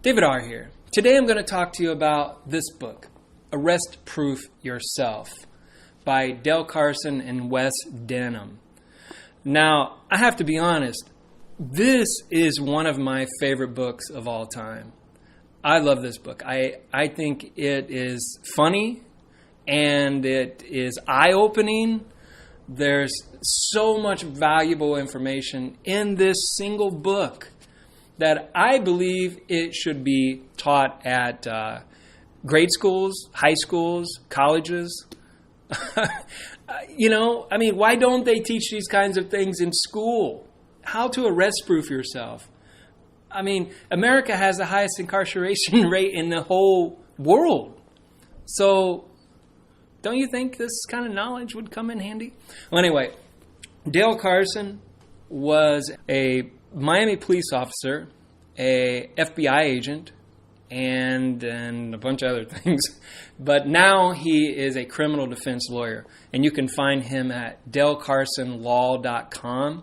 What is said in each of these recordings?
David R. here. Today I'm going to talk to you about this book, Arrest Proof Yourself, by Dale Carson and Wes Denham. Now, I have to be honest, this is one of my favorite books of all time. I love this book. I think it is funny and it is eye-opening. There's so much valuable information in this single book that I believe it should be taught at grade schools, high schools, colleges. Why don't they teach these kinds of things in school? How to arrest proof yourself. I mean, America has the highest incarceration rate in the whole world. So, don't you think this kind of knowledge would come in handy? Well, anyway, Dale Carson was a Miami police officer, a FBI agent, and a bunch of other things. But now he is a criminal defense lawyer. And you can find him at dalecarsonlaw.com.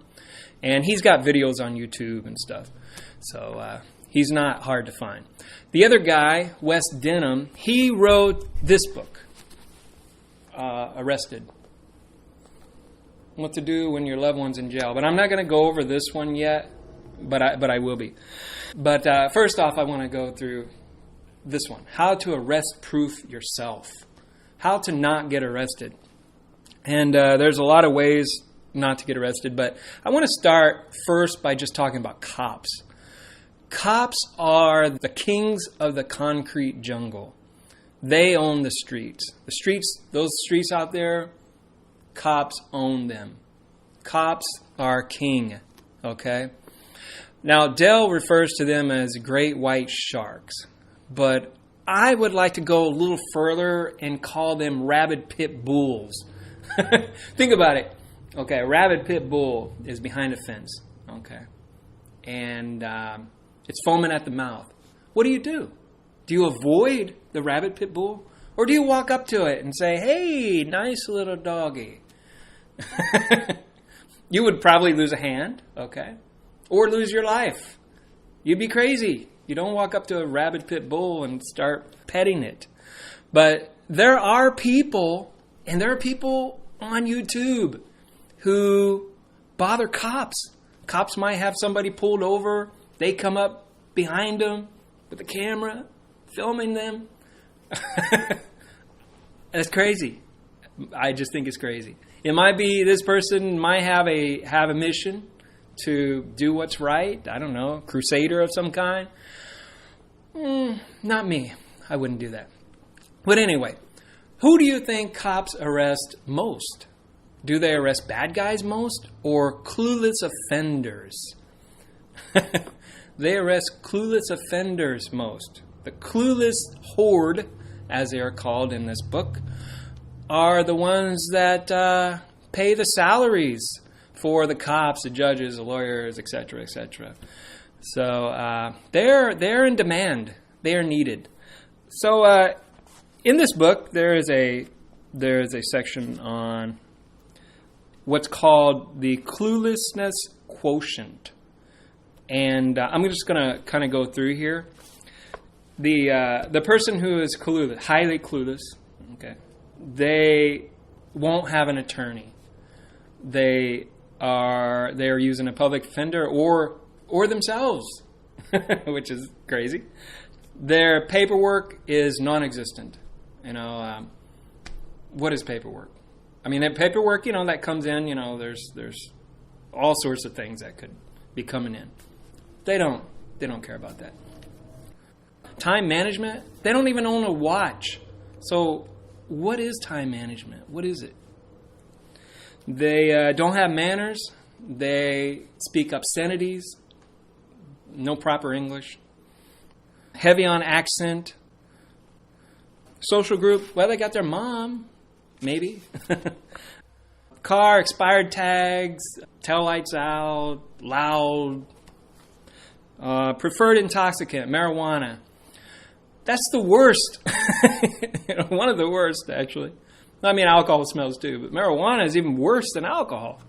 And he's got videos on YouTube and stuff. So he's not hard to find. The other guy, Wes Denham, he wrote this book, Arrested. What to do when your loved one's in jail. But I'm not going to go over this one yet, but I will be. But first off, I want to go through this one. How to arrest proof yourself. How to not get arrested. And there's a lot of ways not to get arrested, but I want to start first by just talking about cops. Cops are the kings of the concrete jungle. They own the streets. The streets, those streets out there, cops own them. Cops are king, okay? Now, Dale refers to them as great white sharks, but I would like to go a little further and call them rabid pit bulls. Think about it. Okay, a rabid pit bull is behind a fence, okay? And it's foaming at the mouth. What do? Do you avoid the rabid pit bull? Or do you walk up to it and say, hey, nice little doggy? You would probably lose a hand, okay? Or lose your life. You'd be crazy. You don't walk up to a rabid pit bull and start petting it. But there are people, and there are people on YouTube who bother cops. Cops might have somebody pulled over. They come up behind them with a camera, filming them. That's crazy. I just think it's crazy. It might be this person might have a mission to do what's right. I don't know, crusader of some kind. Not me. I wouldn't do that. But anyway, who do you think cops arrest most? Do they arrest bad guys most or clueless offenders? They arrest clueless offenders most. The clueless horde, as they are called in this book, are the ones that pay the salaries for the cops, the judges, the lawyers, etc., etc. So they're in demand. They are needed. So in this book, there is a section on what's called the cluelessness quotient, and I'm just going to kind of go through here. The person who is clueless, highly clueless, okay, they won't have an attorney. They are using a public defender or themselves, which is crazy. Their paperwork is non-existent. What is paperwork? I mean, that paperwork, that comes in. There's all sorts of things that could be coming in. They don't care about that. Time management. They don't even own a watch. So, what is time management? What is it? They don't have manners. They speak obscenities. No proper English. Heavy on accent. Social group. Well, they got their mom. Maybe. Car, expired tags. Tail lights out. Loud. Preferred intoxicant. Marijuana. That's the worst. One of the worst, actually. I mean, alcohol smells too, but marijuana is even worse than alcohol.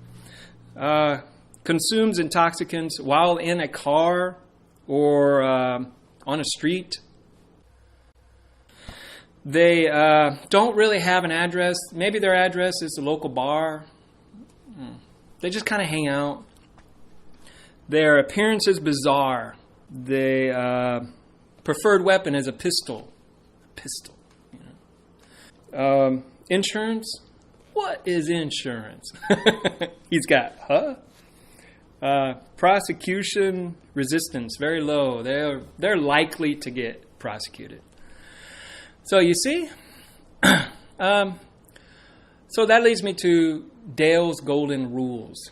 Consumes intoxicants while in a car or on a street. They don't really have an address. Maybe their address is a local bar. They just kind of hang out. Their appearance is bizarre. Their preferred weapon is a pistol. Insurance? What is insurance? He's got, prosecution resistance, very low. They're likely to get prosecuted. So you see? So that leads me to Dale's golden rules.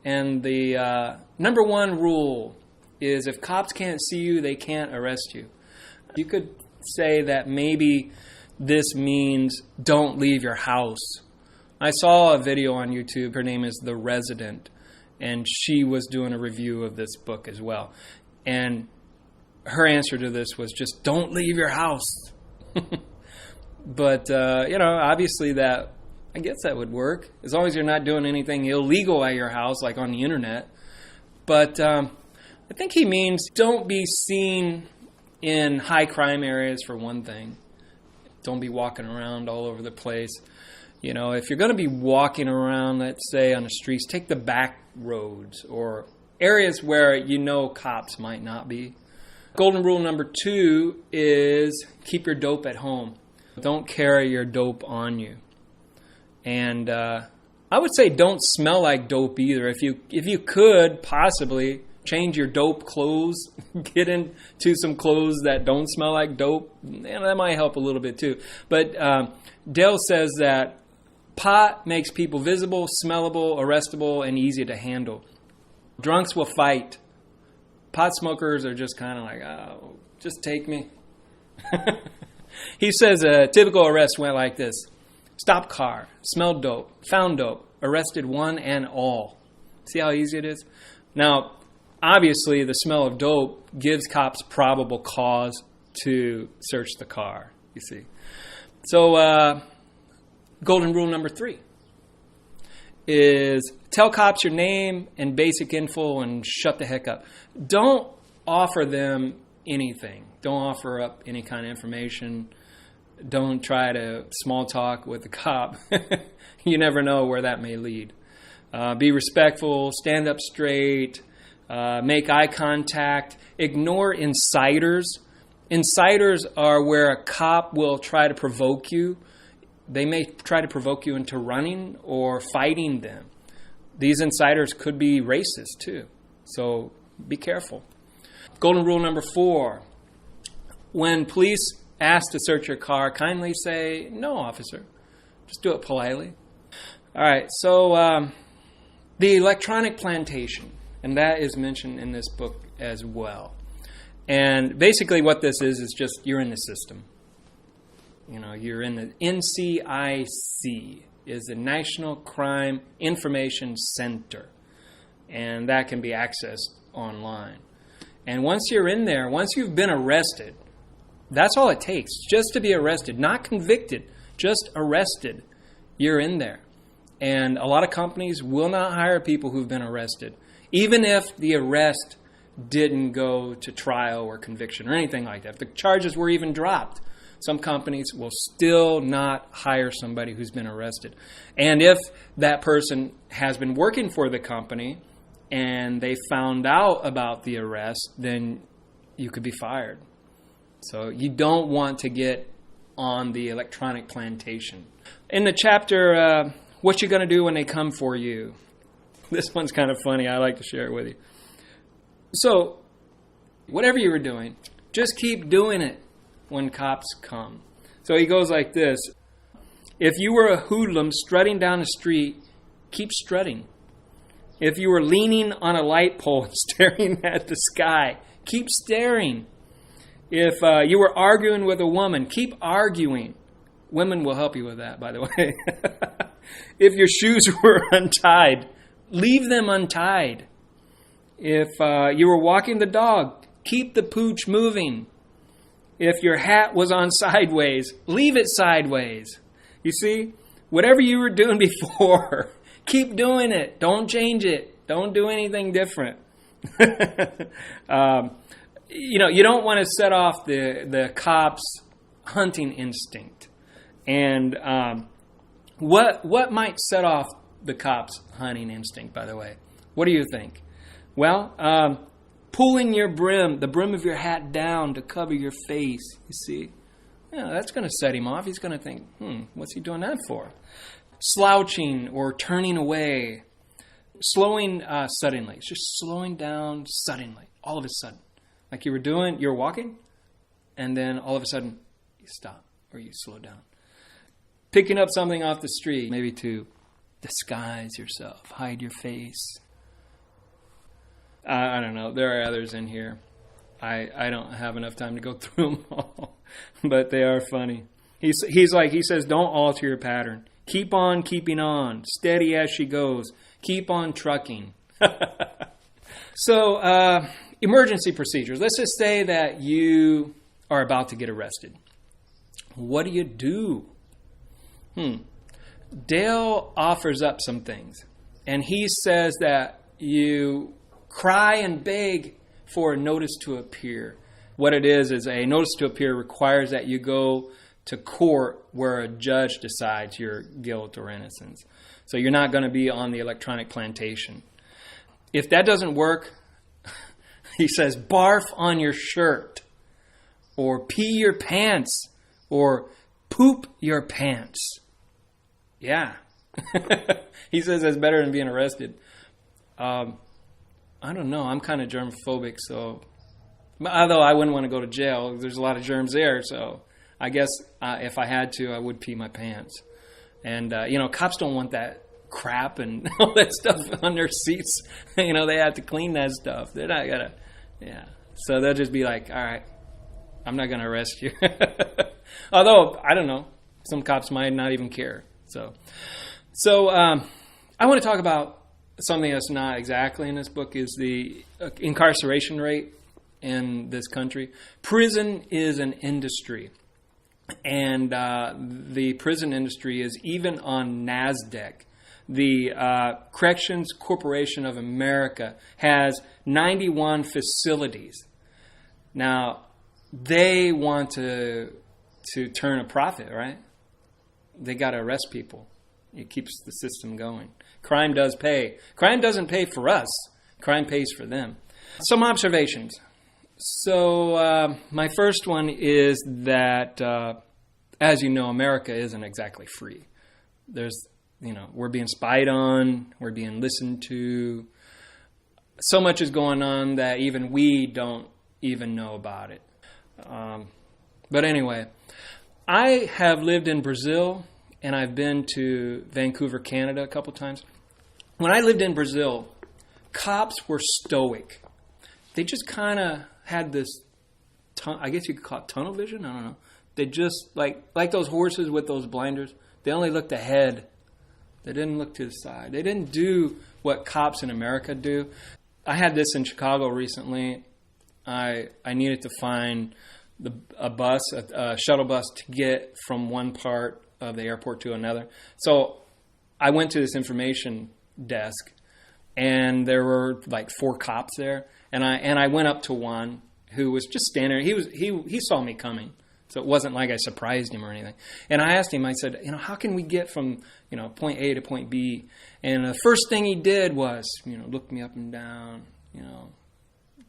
And the number one rule is if cops can't see you, they can't arrest you. You could say that maybe this means don't leave your house. I saw a video on YouTube. Her name is The Resident, and she was doing a review of this book as well. And her answer to this was just don't leave your house. But, obviously I guess that would work as long as you're not doing anything illegal at your house, like on the internet. But I think he means don't be seen in high crime areas for one thing. Don't be walking around all over the place. If you're going to be walking around, let's say on the streets, take the back roads or areas where cops might not be. Golden rule number 2 is keep your dope at home. Don't carry your dope on you. And I would say don't smell like dope either. If you could possibly change your dope clothes, get into some clothes that don't smell like dope, that might help a little bit too. But Dale says that pot makes people visible, smellable, arrestable, and easy to handle. Drunks will fight. Pot smokers are just kind of like, oh, just take me. He says a typical arrest went like this. Stopped car, smelled dope, found dope, arrested one and all. See how easy it is? Now, obviously, the smell of dope gives cops probable cause to search the car, you see. So, golden rule number 3 is tell cops your name and basic info and shut the heck up. Don't offer them anything. Don't offer up any kind of information. Don't try to small talk with the cop. You never know where that may lead. Be respectful, stand up straight, make eye contact, ignore insiders. Insiders are where a cop will try to provoke you. They may try to provoke you into running or fighting them. These insiders could be racist too. So be careful. Golden rule number 4. When police ask to search your car, kindly say, no, officer. Just do it politely. All right, so the electronic plantation, and that is mentioned in this book as well. And basically what this is just you're in the system. You're in the NCIC, is the National Crime Information Center. And that can be accessed online. And once you're in there, once you've been arrested, that's all it takes, just to be arrested. Not convicted, just arrested. You're in there. And a lot of companies will not hire people who've been arrested, even if the arrest didn't go to trial or conviction or anything like that. If the charges were even dropped, some companies will still not hire somebody who's been arrested. And if that person has been working for the company and they found out about the arrest, then you could be fired. So you don't want to get on the electronic plantation. In the chapter, what you going to do when they come for you? This one's kind of funny. I like to share it with you. So, whatever you were doing, just keep doing it when cops come. So he goes like this. If you were a hoodlum strutting down the street, keep strutting. If you were leaning on a light pole and staring at the sky, keep staring. If you were arguing with a woman, keep arguing. Women will help you with that, by the way. If your shoes were untied, leave them untied. If you were walking the dog, keep the pooch moving. If your hat was on sideways, leave it sideways. You see, whatever you were doing before, keep doing it. Don't change it. Don't do anything different. you don't want to set off the cops' hunting instinct. And what might set off the cops' hunting instinct, by the way? What do you think? Well, pulling the brim of your hat down to cover your face, you see. Yeah, that's going to set him off. He's going to think, what's he doing that for? Slouching or turning away. Slowing suddenly. It's just slowing down suddenly, all of a sudden. Like you were walking, and then all of a sudden you stop or you slow down. Picking up something off the street, maybe to disguise yourself, hide your face. I don't know. There are others in here. I don't have enough time to go through them all, but they are funny. He says, don't alter your pattern. Keep on keeping on, steady as she goes. Keep on trucking. So, emergency procedures. Let's just say that you are about to get arrested. What do? Dale offers up some things. And he says that you cry and beg for a notice to appear. What it is a notice to appear requires that you go to court where a judge decides your guilt or innocence. So you're not going to be on the electronic plantation. If that doesn't work, he says, barf on your shirt, or pee your pants, or poop your pants. Yeah. He says that's better than being arrested. I don't know. I'm kind of germophobic, so... Although I wouldn't want to go to jail. There's a lot of germs there, so I guess if I had to, I would pee my pants. And, cops don't want that crap and all that stuff on their seats. They have to clean that stuff. They're not going to... Yeah. So they'll just be like, all right, I'm not going to arrest you. Although, I don't know. Some cops might not even care. So I want to talk about something that's not exactly in this book is the incarceration rate in this country. Prison is an industry. And the prison industry is even on NASDAQ. The Corrections Corporation of America has 91 facilities. Now, they want to turn a profit, right? They got to arrest people. It keeps the system going. Crime does pay. Crime doesn't pay for us. Crime pays for them. Some observations. So my first one is that, as you know, America isn't exactly free. We're being spied on. We're being listened to. So much is going on that even we don't even know about it. But anyway, I have lived in Brazil, and I've been to Vancouver, Canada a couple times. When I lived in Brazil, cops were stoic. They just kind of had this, I guess you could call it tunnel vision. I don't know. They just, like those horses with those blinders, they only looked ahead. They didn't look to the side. They didn't do what cops in America do. I had this in Chicago recently. I needed to find a shuttle bus to get from one part of the airport to another. So I went to this information desk, and there were like 4 cops there. And I went up to one who was just standing there. He saw me coming. So it wasn't like I surprised him or anything. And I asked him, I said, how can we get from, point A to point B? And the first thing he did was, look me up and down,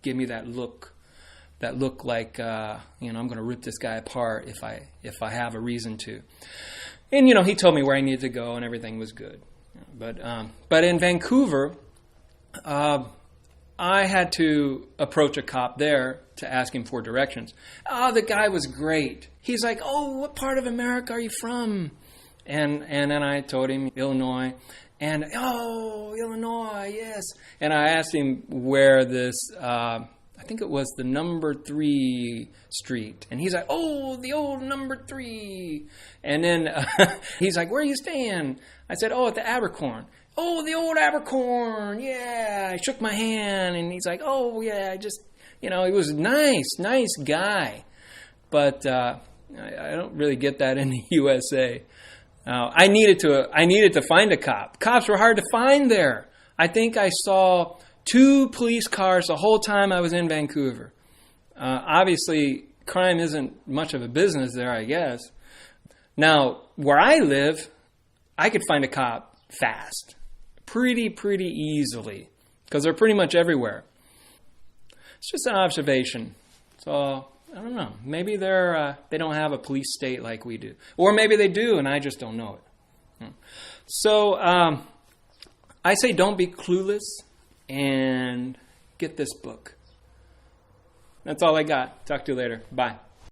give me that look like, I'm going to rip this guy apart if I have a reason to. And, he told me where I needed to go and everything was good. But in Vancouver, I had to approach a cop there to ask him for directions. Oh, the guy was great. He's like, oh, what part of America are you from? And then I told him Illinois. And, oh, Illinois, yes. And I asked him where this, I think it was the number 3 street. And he's like, oh, the old number 3. And then he's like, where are you staying? I said, oh, at the Abercorn. Oh, the old Abercorn, yeah. I shook my hand, and he's like, oh, yeah, he was nice guy. But I don't really get that in the USA. I needed to find a cop. Cops were hard to find there. I think I saw 2 police cars the whole time I was in Vancouver. Obviously, crime isn't much of a business there, I guess. Now, where I live, I could find a cop fast, pretty easily, because they're pretty much everywhere. It's just an observation. So, I don't know. Maybe they don't have a police state like we do. Or maybe they do, and I just don't know it. So, I say don't be clueless and get this book. That's all I got. Talk to you later. Bye.